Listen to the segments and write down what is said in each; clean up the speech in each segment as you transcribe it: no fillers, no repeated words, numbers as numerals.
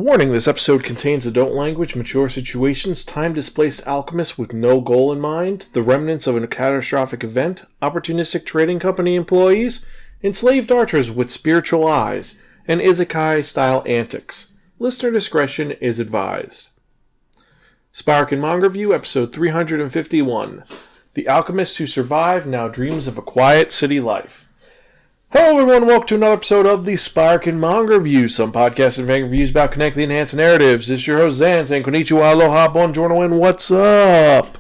Warning, this episode contains adult language, mature situations, time-displaced alchemists with no goal in mind, the remnants of a catastrophic event, opportunistic trading company employees, enslaved archers with spiritual eyes, and isekai-style antics. Listener discretion is advised. Spiraken Manga Review, episode 351. The alchemist who survived now dreams of a quiet city life. Hello everyone, welcome to another episode of the Spiraken Manga Review, some podcasts and reviews about connecting enhanced narratives. This is your host Zan, saying konnichiwa, aloha, buongiorno, and what's up?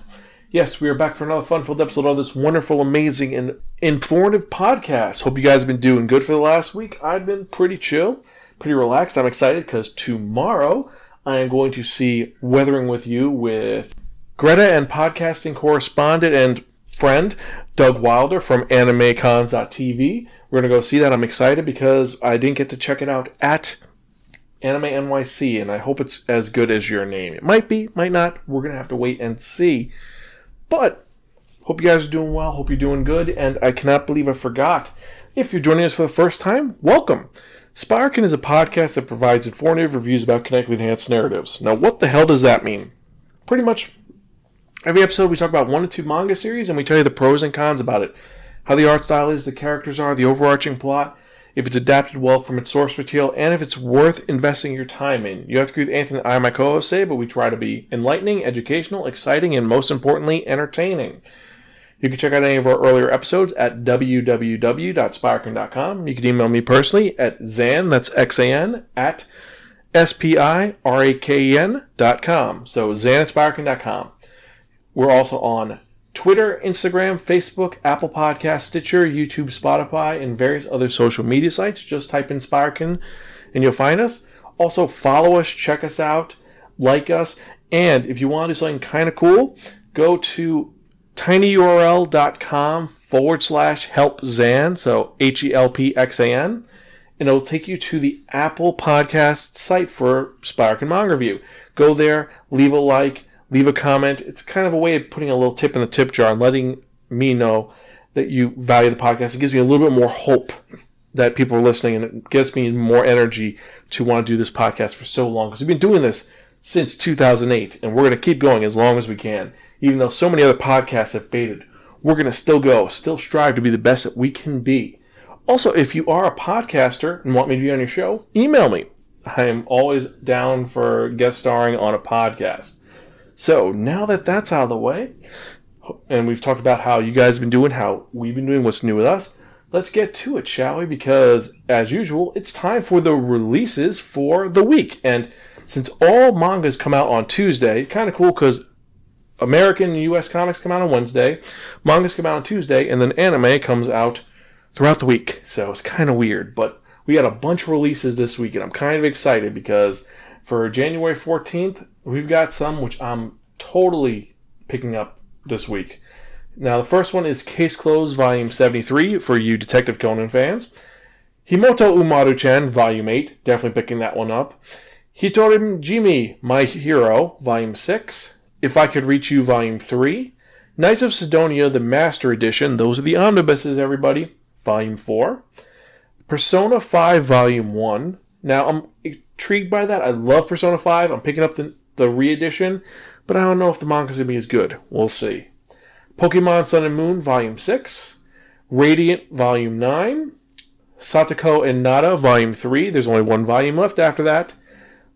Yes, we are back for another fun-filled episode of this wonderful, amazing, and informative podcast. Hope you guys have been doing good for the last week. I've been pretty chill, pretty relaxed. I'm excited because tomorrow I am going to see Weathering with You with Greta and podcasting correspondent and friend Doug Wilder from AnimeCons.tv. We're going to go see that. I'm excited because I didn't get to check it out at Anime NYC, and I hope it's as good as your name. It might be, might not. We're going to have to wait and see. But, hope you guys are doing well. Hope you're doing good. And I cannot believe I forgot. If you're joining us for the first time, welcome. Spiraken is a podcast that provides informative reviews about connected enhanced narratives. Now, what the hell does that mean? Pretty much every episode we talk about one or two manga series, and we tell you the pros and cons about it. How the art style is, the characters are, the overarching plot, if it's adapted well from its source material, and if it's worth investing your time in. You have to agree with anything that I and my co-hosts say, but we try to be enlightening, educational, exciting, and most importantly, entertaining. You can check out any of our earlier episodes at www.spiraken.com. You can email me personally at Zan, that's X-A-N, at SPIRAKEN.com. So Zan at Spiraken.com. We're also on Twitter, Instagram, Facebook, Apple Podcasts, Stitcher, YouTube, Spotify, and various other social media sites. Just type in Spiraken and you'll find us. Also, follow us, check us out, like us, and if you want to do something kind of cool, go to tinyurl.com/helpzan, so HELPXAN, and it'll take you to the Apple Podcast site for Spiraken Manga Review. Go there, leave a like, leave a comment. It's kind of a way of putting a little tip in the tip jar and letting me know that you value the podcast. It gives me a little bit more hope that people are listening, and it gives me more energy to want to do this podcast for so long. Because we've been doing this since 2008, and we're going to keep going as long as we can. Even though so many other podcasts have faded, we're going to still strive to be the best that we can be. Also, if you are a podcaster and want me to be on your show, email me. I am always down for guest starring on a podcast. So, now that that's out of the way, and we've talked about how you guys have been doing, how we've been doing, what's new with us, let's get to it, shall we? Because, as usual, it's time for the releases for the week. And since all mangas come out on Tuesday, kind of cool because American and U.S. comics come out on Wednesday, mangas come out on Tuesday, and then anime comes out throughout the week. So, it's kind of weird. But we got a bunch of releases this week, and I'm kind of excited because for January 14th, we've got some which I'm totally picking up this week. Now, the first one is Case Closed, Volume 73, for you Detective Conan fans. Himoto Umaru-chan, Volume 8, definitely picking that one up. Hitorim Jimi, My Hero, Volume 6. If I Could Reach You, Volume 3. Knights of Sidonia, the Master Edition, those are the omnibuses, everybody, Volume 4. Persona 5, Volume 1. Now, I'm intrigued by that. I love Persona 5. I'm picking up the re-edition, but I don't know if the manga's going to be as good. We'll see. Pokemon Sun and Moon, Volume 6. Radiant, Volume 9. Satoko and Nada, Volume 3. There's only one volume left after that.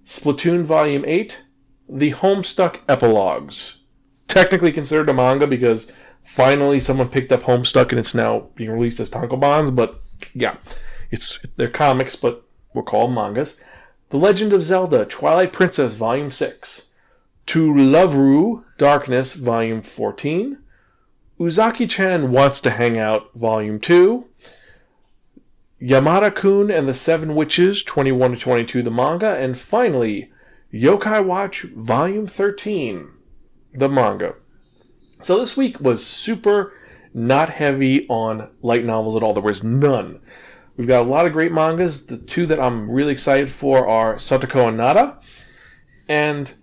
Splatoon, Volume 8. The Homestuck Epilogues. Technically considered a manga because finally someone picked up Homestuck and it's now being released as tankobons, but yeah, they're comics, but we'll call them mangas. The Legend of Zelda, Twilight Princess, Volume 6. To Love-Ru, Darkness, Volume 14. Uzaki-chan Wants to Hang Out, Volume 2. Yamada-kun and the Seven Witches, 21-22, the manga. And finally, Yokai Watch, Volume 13, the manga. So this week was super not heavy on light novels at all. There was none. We've got a lot of great mangas. The two that I'm really excited for are Satoko and Nada and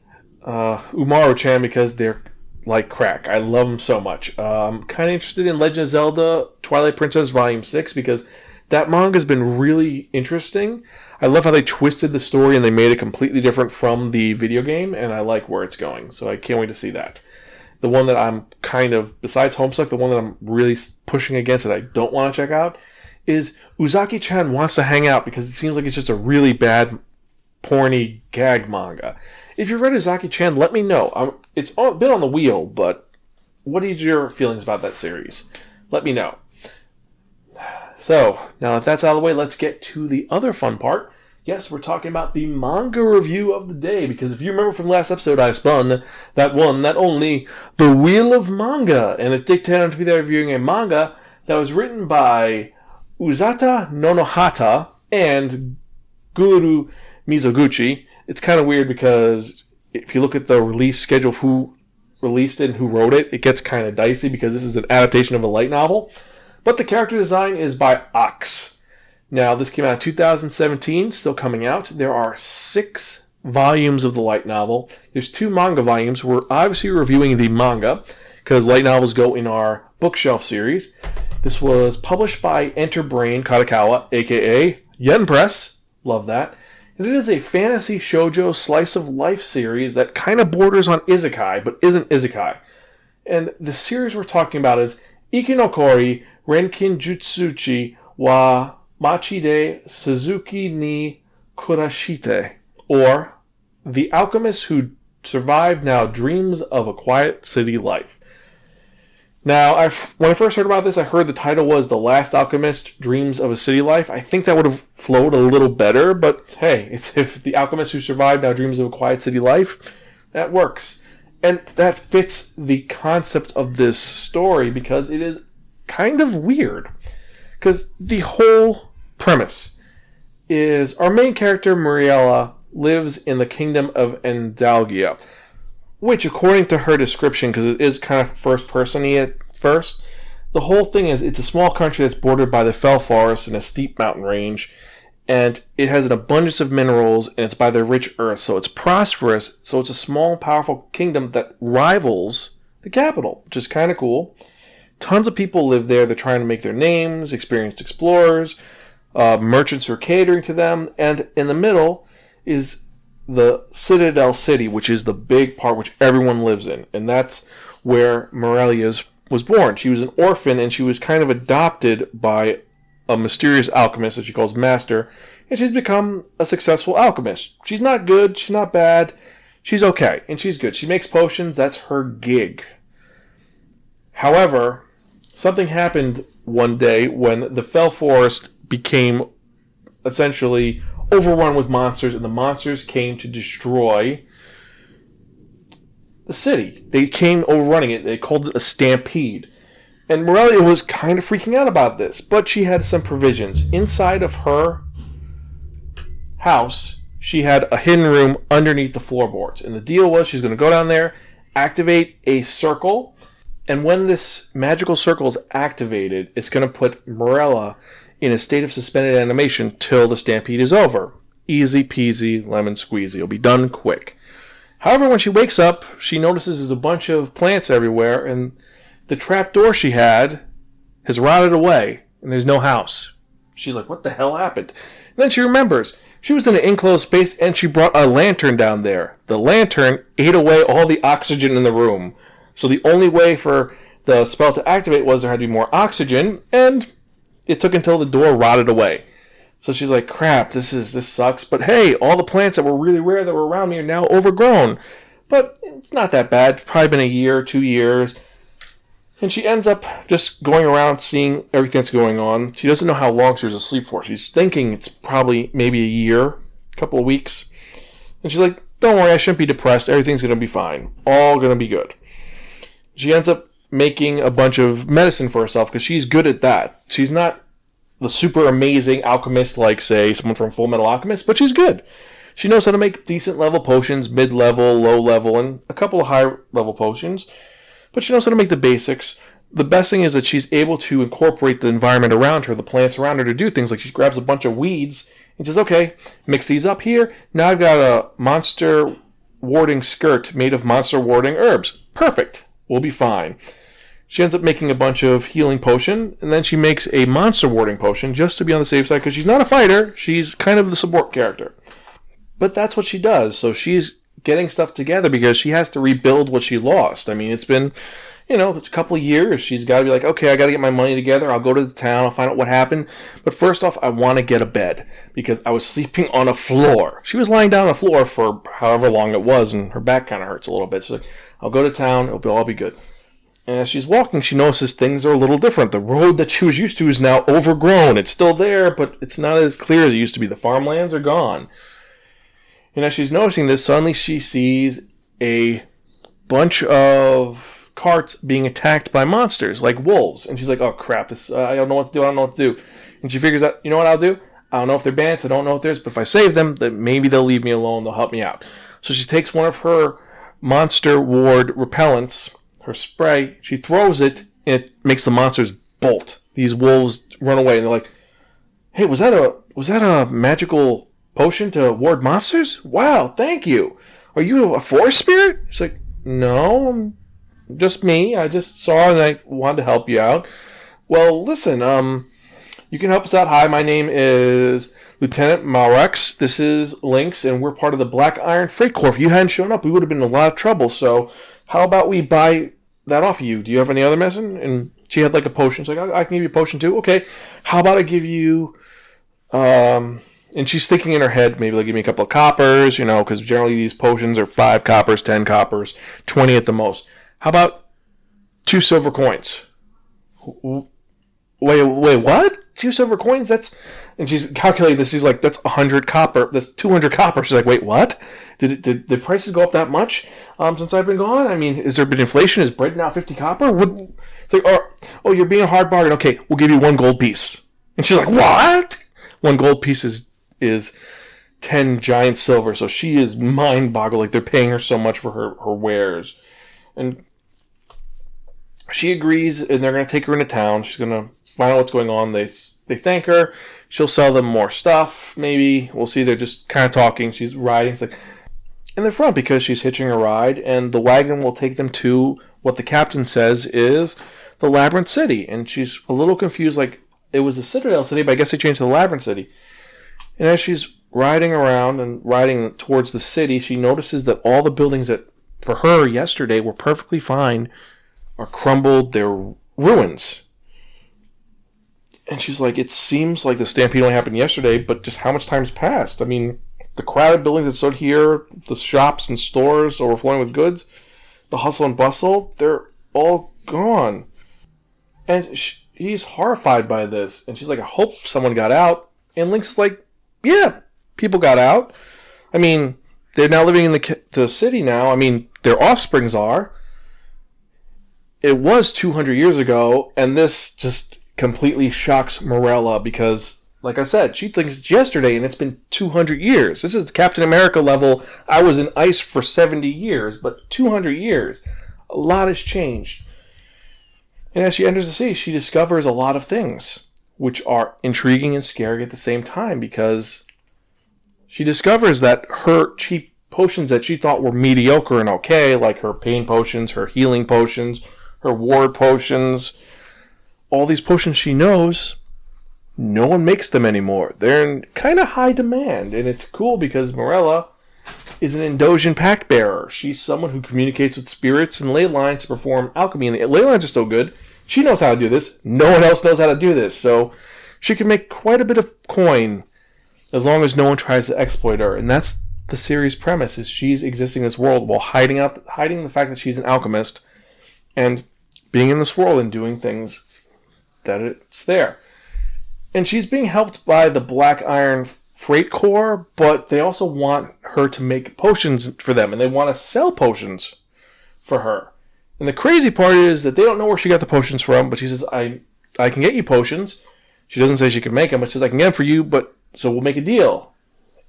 Umaru-chan because they're like crack. I love them so much. I'm kind of interested in Legend of Zelda Twilight Princess Volume 6 because that manga's been really interesting. I love how they twisted the story and they made it completely different from the video game, and I like where it's going. So I can't wait to see that. The one that I'm kind of, besides Homestuck, the one that I'm really pushing against that I don't want to check out is Uzaki-chan Wants to Hang Out, because it seems like it's just a really bad, porny gag manga. If you read Uzaki-chan, let me know. It's been on the wheel, but what is your feelings about that series? Let me know. So, now that that's out of the way, let's get to the other fun part. Yes, we're talking about the manga review of the day, because if you remember from last episode, I spun that one, that only, The Wheel of Manga, and it dictated to me that reviewing a manga that was written by Usata Nonohata and Guru Mizoguchi. It's kind of weird because if you look at the release schedule of who released it and who wrote it, it gets kind of dicey because this is an adaptation of a light novel. But the character design is by Ox. Now, this came out in 2017, still coming out. There are 6 volumes of the light novel. There's 2 manga volumes. We're obviously reviewing the manga because light novels go in our bookshelf series. This was published by Enterbrain Kadokawa, a.k.a. Yen Press. Love that. And it is a fantasy shoujo slice of life series that kind of borders on isekai, but isn't isekai. And the series we're talking about is Ikinokori Renkinjutsushi wa Machi de Shizuka ni Kurashitai, or The Alchemist Who Survived Now Dreams of a Quiet City Life. Now, when I first heard about this, I heard the title was The Last Alchemist, Dreams of a City Life. I think that would have flowed a little better, but hey, it's if The Alchemist Who Survived Now Dreams of a Quiet City Life, that works. And that fits the concept of this story because it is kind of weird. Because the whole premise is our main character, Muriella, lives in the kingdom of Endalgia, which, according to her description, because it is kind of first-person-y at first, the whole thing is it's a small country that's bordered by the fell forest and a steep mountain range, and it has an abundance of minerals, and it's by the rich earth, so it's prosperous, so it's a small, powerful kingdom that rivals the capital, which is kind of cool. Tons of people live there. They're trying to make their names, experienced explorers, merchants who are catering to them, and in the middle is the Citadel City, which is the big part which everyone lives in, and that's where Morellia was born. She was an orphan, and she was kind of adopted by a mysterious alchemist that she calls Master, and she's become a successful alchemist. She's not good, she's not bad, she's okay, and she's good. She makes potions, that's her gig. However, something happened one day when the Fell Forest became essentially overrun with monsters, and the monsters came to destroy the city. They came overrunning it. They called it a stampede. And Morellia was kind of freaking out about this, but she had some provisions. Inside of her house, she had a hidden room underneath the floorboards. And the deal was she's going to go down there, activate a circle, and when this magical circle is activated, it's going to put Morella in a state of suspended animation till the stampede is over. Easy peasy, lemon squeezy. It'll be done quick. However, when she wakes up, she notices there's a bunch of plants everywhere, and the trapdoor she had has rotted away, and there's no house. She's like, what the hell happened? And then she remembers. She was in an enclosed space, and she brought a lantern down there. The lantern ate away all the oxygen in the room. So the only way for the spell to activate was there had to be more oxygen, and it took until the door rotted away. So she's like, crap, this sucks. But hey, all the plants that were really rare that were around me are now overgrown. But it's not that bad. It's probably been a year, 2 years. And she ends up just going around seeing everything that's going on. She doesn't know how long she was asleep for. She's thinking it's probably maybe a year, a couple of weeks. And she's like, don't worry, I shouldn't be depressed. Everything's going to be fine. All going to be good. She ends up making a bunch of medicine for herself because she's good at that. She's not the super amazing alchemist like, say, someone from Full Metal Alchemist, but she's good. She knows how to make decent level potions, mid-level, low-level, and a couple of high-level potions. But she knows how to make the basics. The best thing is that she's able to incorporate the environment around her, the plants around her, to do things like she grabs a bunch of weeds and says, okay, mix these up here. Now I've got a monster-warding skirt made of monster-warding herbs. Perfect. We'll be fine. She ends up making a bunch of healing potion, and then she makes a monster warding potion just to be on the safe side, because she's not a fighter. She's kind of the support character. But that's what she does. So she's getting stuff together because she has to rebuild what she lost. I mean, it's been, it's a couple of years. She's got to be like, okay, I got to get my money together. I'll go to the town. I'll find out what happened. But first off, I want to get a bed because I was sleeping on a floor. She was lying down on the floor for however long it was, and her back kind of hurts a little bit. So I'll go to town. It'll all be good. And as she's walking, she notices things are a little different. The road that she was used to is now overgrown. It's still there, but it's not as clear as it used to be. The farmlands are gone. And as she's noticing this, suddenly she sees a bunch of carts being attacked by monsters, like wolves. And she's like, oh crap, I don't know what to do. And she figures out, you know what I'll do? I don't know if they're bandits, I don't know if there's, but if I save them, then maybe they'll leave me alone, they'll help me out. So she takes one of her monster ward repellents, her spray, she throws it, and it makes the monsters bolt. These wolves run away, and they're like, hey, was that a magical potion to ward monsters? Wow, thank you. Are you a forest spirit? She's like, no, just me. I just saw and I wanted to help you out. Well, listen, you can help us out. Hi, my name is Lieutenant Malrex. This is Lynx, and we're part of the Black Iron Freight Corps. If you hadn't shown up, we would have been in a lot of trouble. So how about we buy that off of you? Do you have any other medicine? And she had like a potion. She's like, I can give you a potion too. Okay. How about I give you, and she's thinking in her head, maybe they'll give me a couple of coppers, because generally these potions are 5 coppers, 10 coppers, 20 at the most. How about 2 silver coins? Wait, what? 2 silver coins? And she's calculating this. She's like, that's 100 copper. That's 200 copper. She's like, wait, what? Did the prices go up that much since I've been gone? I mean, has there been inflation? Is bread now 50 copper? It's like, oh, you're being a hard bargain. Okay, we'll give you 1 gold piece. And she's like, what? 1 gold piece is 10 giant silver. So she is mind-boggled. Like, they're paying her so much for her wares. And she agrees, and they're going to take her into town. She's going to find out what's going on. They thank her. She'll sell them more stuff, maybe. We'll see. They're just kind of talking. She's riding. It's like in the front because she's hitching a ride, and the wagon will take them to what the captain says is the Labyrinth City. And she's a little confused, like it was the Citadel City, but I guess they changed to the Labyrinth City. And as she's riding around and riding towards the city, she notices that all the buildings that, for her, yesterday were perfectly fine are crumbled. They're ruins. And she's like, it seems like the stampede only happened yesterday, but just how much time's passed? I mean, the crowded buildings that stood here, the shops and stores overflowing with goods, the hustle and bustle, they're all gone. And he's horrified by this. And she's like, I hope someone got out. And Lynx is like, yeah, people got out. I mean, they're now living in the city now. I mean, their offsprings are. It was 200 years ago, and this just completely shocks Morella because, like I said, she thinks it's yesterday, and it's been 200 years. This is Captain America level. I was in ice for 70 years, but 200 years. A lot has changed. And as she enters the city, she discovers a lot of things, which are intriguing and scary at the same time, because she discovers that her cheap potions that she thought were mediocre and okay, like her pain potions, her healing potions, her ward potions, all these potions she knows, no one makes them anymore. They're in kind of high demand, and it's cool because Morella is an Endosian pact bearer. She's someone who communicates with spirits and ley lines to perform alchemy, and the ley lines are so good, she knows how to do this. No one else knows how to do this, so she can make quite a bit of coin as long as no one tries to exploit her. And that's the series' premise, is she's existing in this world while hiding the fact that she's an alchemist and being in this world and doing things that it's there. And she's being helped by the Black Iron Freight Corps, but they also want her to make potions for them, and they want to sell potions for her. And the crazy part is that they don't know where she got the potions from, but she says, I can get you potions. She doesn't say she can make them, but she says, I can get them for you, but so we'll make a deal.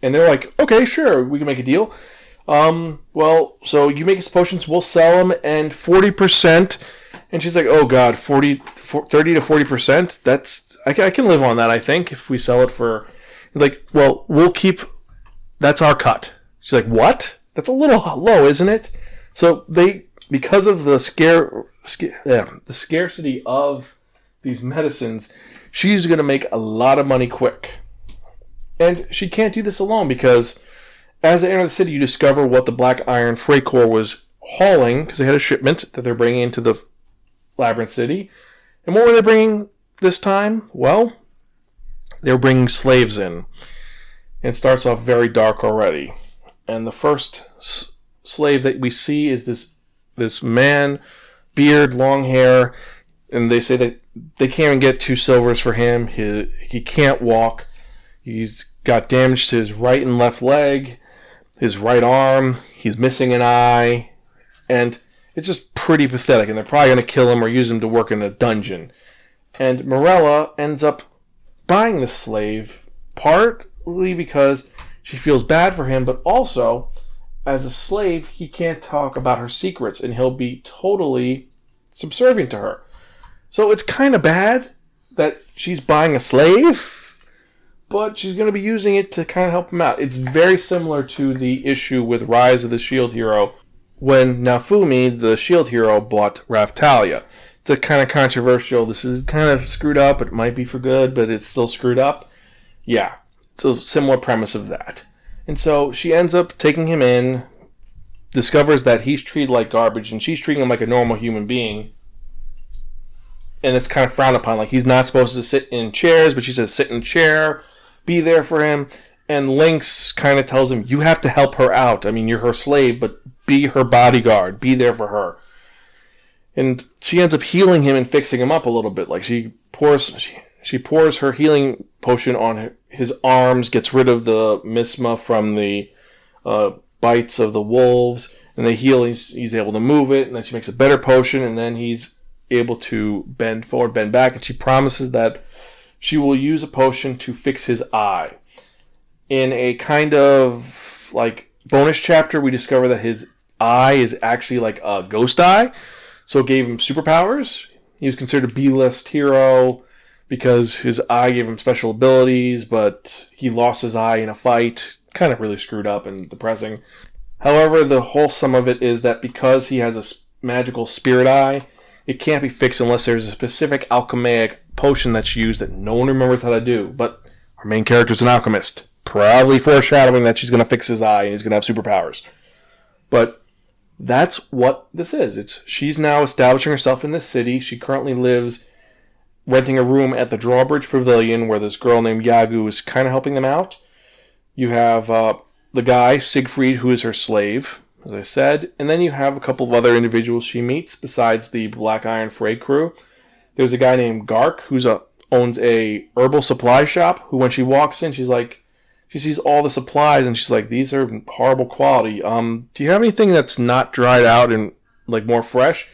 And they're like, okay, sure, we can make a deal. Well, so you make us potions, we'll sell them, and 40%. And she's like, oh God, 30 to 40%? That's, I can live on that, I think, if we sell it for, like, well, we'll keep, that's our cut. She's like, what? That's a little low, isn't it? So because of the the scarcity of these medicines, she's going to make a lot of money quick. And she can't do this alone because as they enter the city, you discover what the Black Iron Freight Corps was hauling, because they had a shipment that they're bringing into the Labyrinth City. And what were they bringing this time? Well, they were bringing slaves in. And it starts off very dark already. And the first slave that we see is this man, beard, long hair, and they say that they can't even get 2 silvers for him. He can't walk. He's got damage to his right and left leg, his right arm. He's missing an eye. And it's just pretty pathetic. And they're probably going to kill him or use him to work in a dungeon. And Morella ends up buying the slave, partly because she feels bad for him, but also, as a slave, he can't talk about her secrets, and he'll be totally subservient to her. So it's kind of bad that she's buying a slave, but she's going to be using it to kind of help him out. It's very similar to the issue with Rise of the Shield Hero, when Naofumi, the Shield Hero, bought Raftalia. It's a kind of controversial, this is kind of screwed up, it might be for good, but it's still screwed up. Yeah, it's a similar premise of that. And so she ends up taking him in, discovers that he's treated like garbage, and she's treating him like a normal human being. And it's kind of frowned upon, like he's not supposed to sit in chairs, but she says sit in a chair, be there for him. And Lynx kind of tells him, you have to help her out. I mean, you're her slave, but be her bodyguard, be there for her. And she ends up healing him and fixing him up a little bit. Like she pours her healing potion on his arms, gets rid of the misma from the bites of the wolves, and they heal. He's able to move it, and then she makes a better potion, and then he's able to bend forward, bend back, and she promises that she will use a potion to fix his eye. In a kind of like bonus chapter, we discover that his eye is actually like a ghost eye, so it gave him superpowers. He was considered a B-list hero because his eye gave him special abilities, but he lost his eye in a fight. Kind of really screwed up and depressing. However, the whole sum of it is that because he has a magical spirit eye, it can't be fixed unless there's a specific alchemic potion that's used that no one remembers how to do. But our main character is an alchemist, probably foreshadowing that she's going to fix his eye and he's going to have superpowers. But that's what this is. She's now establishing herself in this city. She currently lives renting a room at the Drawbridge Pavilion where this girl named Yagu is kind of helping them out. You have the guy, Siegfried, who is her slave, as I said. And then you have a couple of other individuals she meets besides the Black Iron Freight crew. There's a guy named Gark who owns a herbal supply shop, who when she walks in, she sees all the supplies and she's like, these are horrible quality. Do you have anything that's not dried out and like more fresh?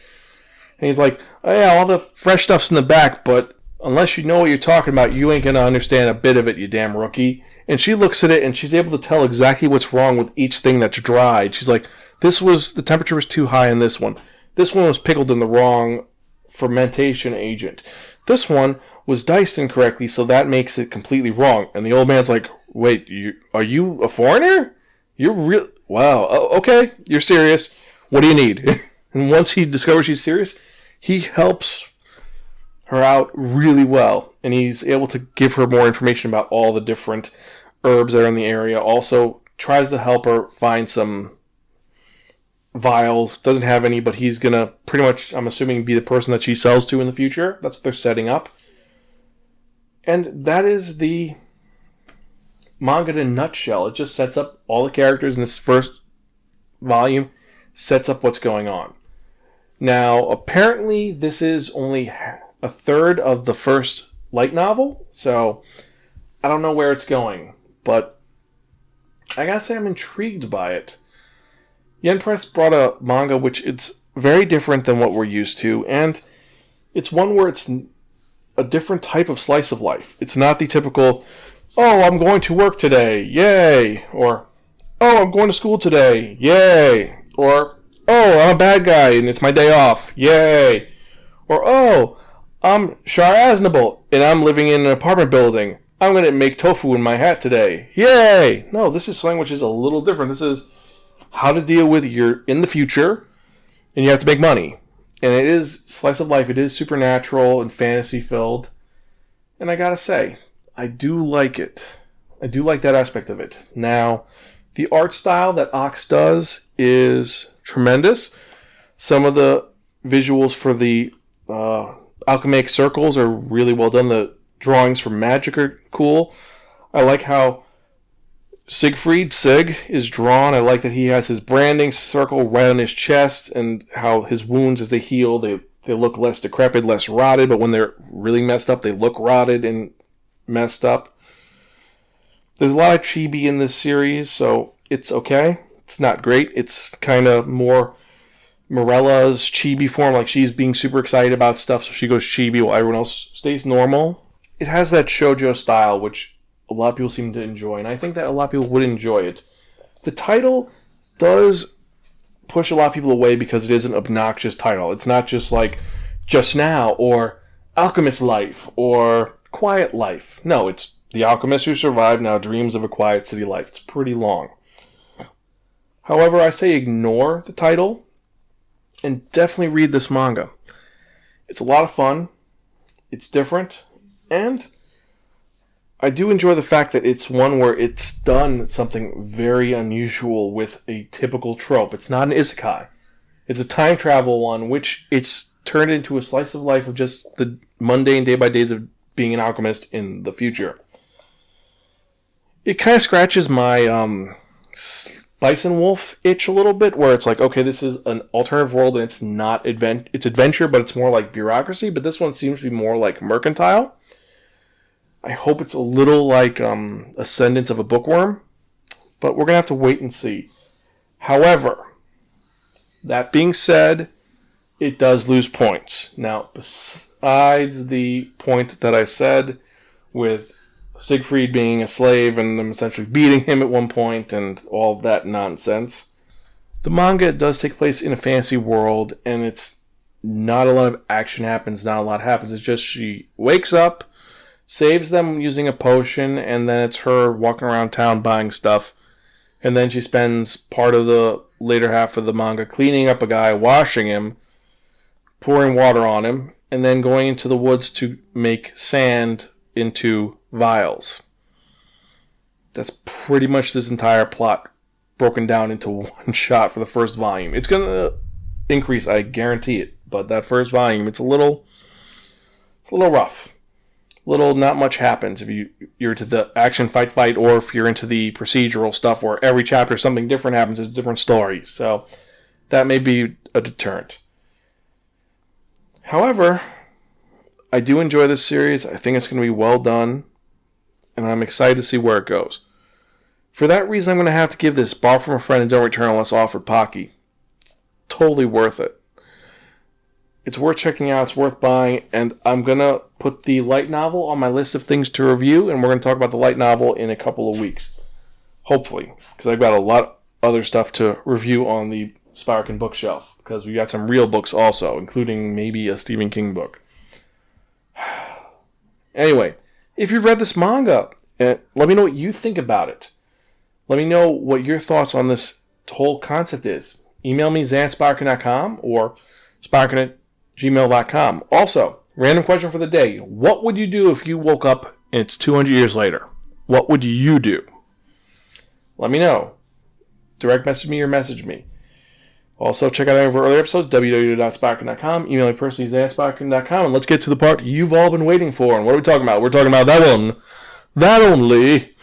And he's like, oh yeah, all the fresh stuff's in the back, but unless you know what you're talking about, you ain't going to understand a bit of it, you damn rookie. And she looks at it and she's able to tell exactly what's wrong with each thing that's dried. She's like, the temperature was too high in this one. This one was pickled in the wrong fermentation agent. This one was diced incorrectly, so that makes it completely wrong. And the old man's like, wait, are you a foreigner? You're real? Wow, okay, you're serious. What do you need? And once he discovers she's serious, he helps her out really well. And he's able to give her more information about all the different herbs that are in the area. Also tries to help her find some vials. Doesn't have any, but he's going to pretty much, I'm assuming, be the person that she sells to in the future. That's what they're setting up. And that is the manga in a nutshell. It just sets up all the characters in this first volume, sets up what's going on. Now, apparently, this is only a third of the first light novel, so I don't know where it's going, but I gotta say I'm intrigued by it. Yen Press brought a manga which it's very different than what we're used to, and it's one where it's a different type of slice of life. It's not the typical, oh, I'm going to work today, yay, or oh, I'm going to school today, yay, or oh, I'm a bad guy and it's my day off, yay, or oh, I'm Shar Aznable and I'm living in an apartment building. I'm going to make tofu in my hat today, yay. No, this is something which is a little different. This is how to deal with you're in the future and you have to make money. And it is slice of life. It is supernatural and fantasy filled. And I gotta say, I do like it. I do like that aspect of it. Now, the art style that Ox does is tremendous. Some of the visuals for the alchemic circles are really well done. The drawings for magic are cool. I like how Sig is drawn. I like that he has his branding circle right on his chest, and how his wounds, as they heal, they look less decrepit, less rotted, but when they're really messed up, they look rotted and messed up. There's a lot of chibi in this series, so it's okay. It's not great. It's kind of more Morella's chibi form, like she's being super excited about stuff, so she goes chibi while everyone else stays normal. It has that shoujo style, which a lot of people seem to enjoy, and I think that a lot of people would enjoy it. The title does push a lot of people away because it is an obnoxious title. It's not just like Just Now, or Alchemist Life, or Quiet Life. No, it's The Alchemist Who Survived Now Dreams of a Quiet City Life. It's pretty long. However, I say ignore the title and definitely read this manga. It's a lot of fun. It's different. And I do enjoy the fact that it's one where it's done something very unusual with a typical trope. It's not an isekai. It's a time travel one, which it's turned into a slice of life of just the mundane day-by-days of being an alchemist in the future. It kind of scratches my Bison Wolf itch a little bit, where it's like, okay, this is an alternative world and it's not it's adventure, but it's more like bureaucracy. But this one seems to be more like mercantile. I hope it's a little like Ascendance of a Bookworm, but we're gonna have to wait and see. However, that being said, it does lose points. Now, besides the point that I said with Siegfried being a slave and them essentially beating him at one point and all of that nonsense, the manga does take place in a fantasy world, and it's not a lot of action happens, not a lot happens. It's just she wakes up, saves them using a potion, and then it's her walking around town buying stuff. And then she spends part of the later half of the manga cleaning up a guy, washing him, pouring water on him, and then going into the woods to make sand into vials. That's pretty much this entire plot broken down into one shot for the first volume. It's going to increase, I guarantee it. But that first volume, it's a little rough. Not much happens if you're into the action fight, or if you're into the procedural stuff where every chapter something different happens, it's a different story. So that may be a deterrent. However, I do enjoy this series. I think it's going to be well done, and I'm excited to see where it goes. For that reason, I'm going to have to give this Borrow from a Friend and Don't Return Unless Offered Pocky. Totally worth it. It's worth checking out, it's worth buying, and I'm going to put the light novel on my list of things to review, and we're going to talk about the light novel in a couple of weeks. Hopefully, because I've got a lot of other stuff to review on the Spiraken bookshelf, because we got some real books also, including maybe a Stephen King book. Anyway, if you've read this manga, let me know what you think about it. Let me know what your thoughts on this whole concept is. Email me, zanspiraken.com, or spiraken@gmail.com. Also, random question for the day. What would you do if you woke up and it's 200 years later? What would you do? Let me know. Direct message me or message me. Also, check out any of our earlier episodes, www.spiraken.com. Email me personally, zanspiraken.com. And let's get to the part you've all been waiting for. And what are we talking about? We're talking about that one. That only.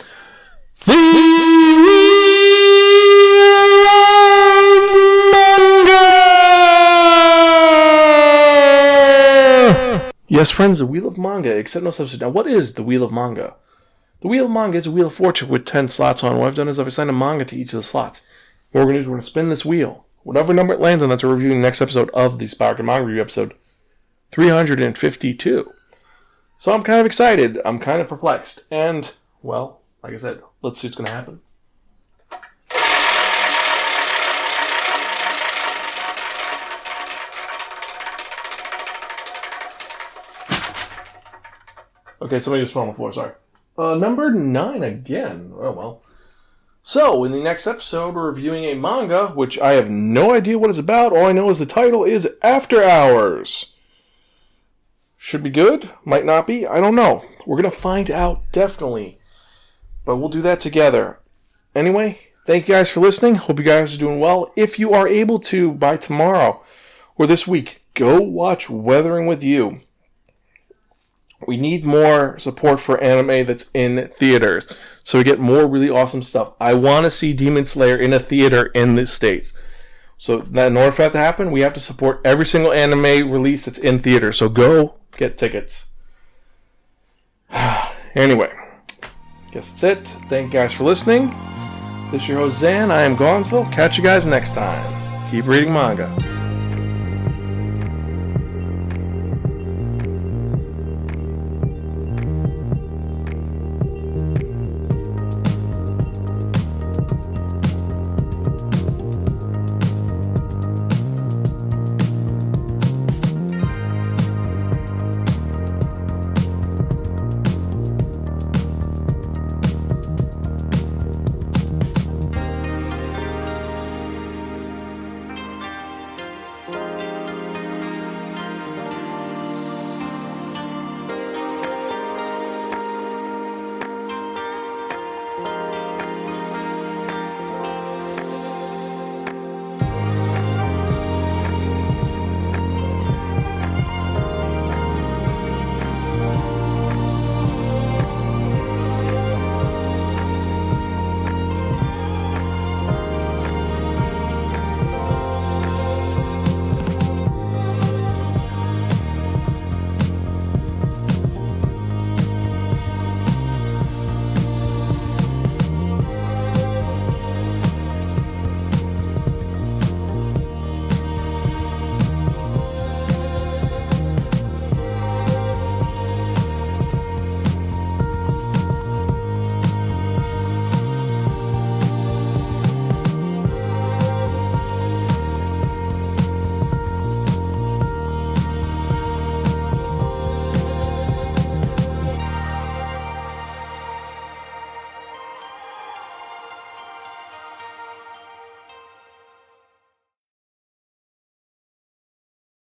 Yes, friends, the Wheel of Manga, accept no substitute. Now, what is the Wheel of Manga? The Wheel of Manga is a Wheel of Fortune with 10 slots on. What I've done is I've assigned a manga to each of the slots. What we're going to do is we're going to spin this wheel. Whatever number it lands on, that's a review in the next episode of the Spiraken Manga Review, episode 352. So I'm kind of excited. I'm kind of perplexed. And, well, like I said, let's see what's going to happen. Okay, somebody just fell on the floor, sorry. Number 9 again. Oh, well. So, in the next episode, we're reviewing a manga, which I have no idea what it's about. All I know is the title is After Hours. Should be good, might not be, I don't know. We're going to find out, definitely. But we'll do that together. Anyway, thank you guys for listening. Hope you guys are doing well. If you are able to, by tomorrow or this week, go watch Weathering with You. We need more support for anime that's in theaters, so we get more really awesome stuff. I want to see Demon Slayer in a theater in the States. So in order for that to happen, we have to support every single anime release that's in theater. So go get tickets. Anyway, guess that's it. Thank you guys for listening. This is your host Zan. I am Gonzville. Catch you guys next time. Keep reading manga.